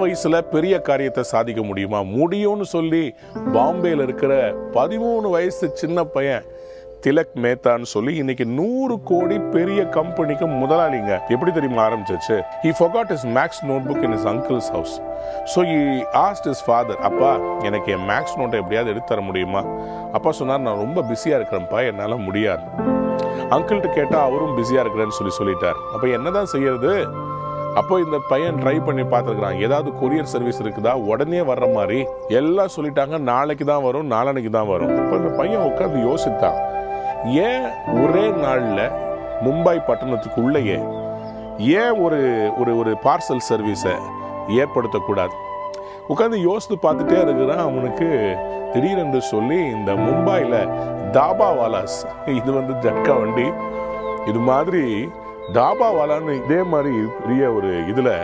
வயசுல பெரிய காரியத்தை சாதிக்க முடியுமா? முடியும்னு சொல்லி பாம்பேல இருக்கிற 13 வயசு சின்ன பையன் திலக் மேத்தான்னு சொல்லி இன்னைக்கு 100 கோடி பெரிய கம்பெனிக்கு முதலாளிங்க. எப்படி தெரியுமா ஆரம்பிச்சிச்சு? He forgot his max notebook in his uncle's house. So he asked his father, அப்பா எனக்கு என் மேக்ஸ் நோட்டை எப்படியாவது எடுத்து தர முடியுமா? அப்பா சொன்னார், நான் ரொம்ப பிஸியா இருக்கிறேன்ப்பா, என்னால முடியாது. அங்கிள்கிட்ட கேட்டா அவரும் பிஸியா இருக்கிறேன்னு சொல்லிட்டார். அப்ப என்னதான் செய்யறது? அப்போ இந்த பையன் ட்ரை பண்ணி பார்த்துருக்கான், ஏதாவது கொரியர் சர்வீஸ் இருக்குதா உடனே வர்ற மாதிரி. எல்லாம் சொல்லிட்டாங்க, நாளைக்கு தான் வரும், நாளானைக்கு தான் வரும். அப்போ இந்த பையன் உட்காந்து யோசித்தான், ஏன் ஒரே நாள்ல மும்பை பட்டணத்துக்குள்ளேயே ஏன் ஒரு ஒரு பார்சல் சர்வீஸை ஏற்படுத்தக்கூடாது? உட்காந்து யோசித்து பார்த்துட்டே இருக்கிறான். அவனுக்கு திடீரென்று சொல்லி இந்த மும்பையில் தாபாவாலாஸ், இது ஜட்கா வண்டி, இது மாதிரி தாபாவாலான்னு இதே மாதிரி பெரிய ஒரு இதில்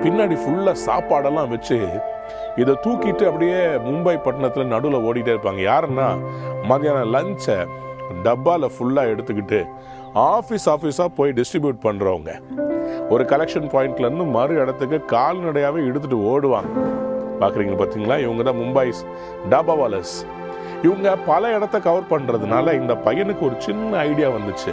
பின்னாடி ஃபுல்லாக சாப்பாடெல்லாம் வச்சு இதை தூக்கிட்டு அப்படியே மும்பை பட்டணத்தில் நடுவில் ஓடிட்டே இருப்பாங்க. யாருன்னா மதியானம் லஞ்சை டப்பாவில் ஃபுல்லாக எடுத்துக்கிட்டு ஆஃபீஸாக போய் டிஸ்ட்ரிபியூட் பண்ணுறவங்க. ஒரு கலெக்ஷன் பாயிண்ட்லேருந்து மறு இடத்துக்கு கால்நடையாகவே எடுத்துகிட்டு ஓடுவாங்க. பார்க்குறீங்க பார்த்தீங்களா? இவங்க தான் மும்பை டாபாவாலஸ். இவங்க பல இடத்த கவர் பண்ணுறதுனால இந்த பையனுக்கு ஒரு சின்ன ஐடியா வந்துச்சு,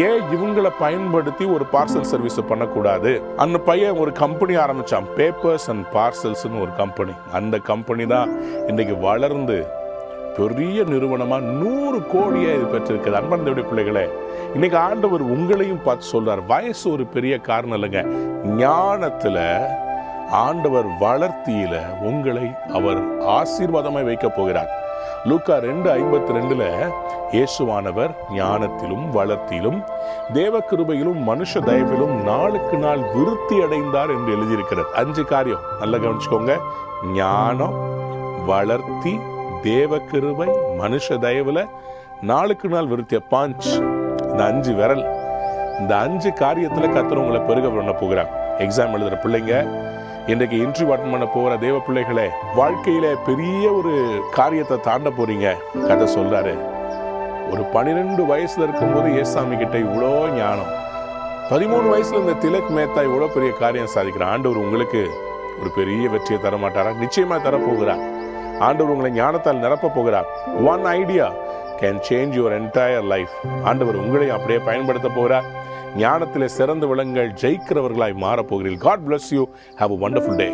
ஏன் இவங்களை பயன்படுத்தி ஒரு பார்சல் சர்வீஸ் பண்ணக்கூடாது? அந்த பையன் ஒரு கம்பெனி ஆரம்பிச்சான், பேப்பர்ஸ் அண்ட் பார்சல்ஸ்னு ஒரு கம்பெனி. அந்த கம்பெனி தான் இன்னைக்கு வளர்ந்து பெரிய நிறுவனமா 100 கோடியை இது பெற்றிருக்கிறது. அன்பனுடைய பிள்ளைகளே, இன்னைக்கு ஆண்டவர் உங்களையும் பார்த்து சொல்றார், வயசு ஒரு பெரிய காரணம் இல்லைங்க. ஞானத்துல ஆண்டவர் வளர்த்தியில உங்களை அவர் ஆசீர்வாதமாய் வைக்க போகிறார். லூக்கா 2:52 இயேசுவானவர் ஞானத்திலும் வளர்த்தியிலும் தேவ கிருபையிலும் மனுஷ தயவிலும் நாளுக்கு நாள் விருத்தி அடைந்தார் என்று எழுதியிருக்கிறது. 5 காரியம் நல்லா கவனிச்சுக்கோங்க. ஞானம், வளர்த்தி, தேவ கிருபை, மனுஷ தயவுல நாளுக்கு நாள் விருத்திய பாஞ்ச். இந்த 5 விரல், இந்த 5 காரியத்துல கர்த்தர் உங்களை பெருக பண்ண போகிறார். எக்ஸாம் எழுதுற பிள்ளைங்க, இன்றைக்கு இன்டர்வியூ அட்டெண்ட் பண்ண போகிற தேவ பிள்ளைகளே, வாழ்க்கையில பெரிய ஒரு காரியத்தை தாண்ட போறீங்க. கதை சொல்றாரு, ஒரு 12 வயசுல இருக்கும்போது ஏசாமி கிட்ட இவ்வளோ ஞானம், 13 வயசுல இந்த திலக் மேத்தா இவ்வளோ பெரிய காரியம் சாதிக்கிறார். ஆண்டவர் உங்களுக்கு ஒரு பெரிய வெற்றியை தர மாட்டாரா? நிச்சயமா தரப்போகிறார். ஆண்டவர் உங்களை ஞானத்தால் நிரப்ப போகிறார். One idea can change your entire life. ஆண்டவர் உங்களையும் அப்படியே பயன்படுத்த போகிறார். ஞானத்திலே சிறந்து விளங்கள், ஜெயிக்கிறவர்களாய் மாறப்போகிறீர்கள். God bless you. Have a wonderful day.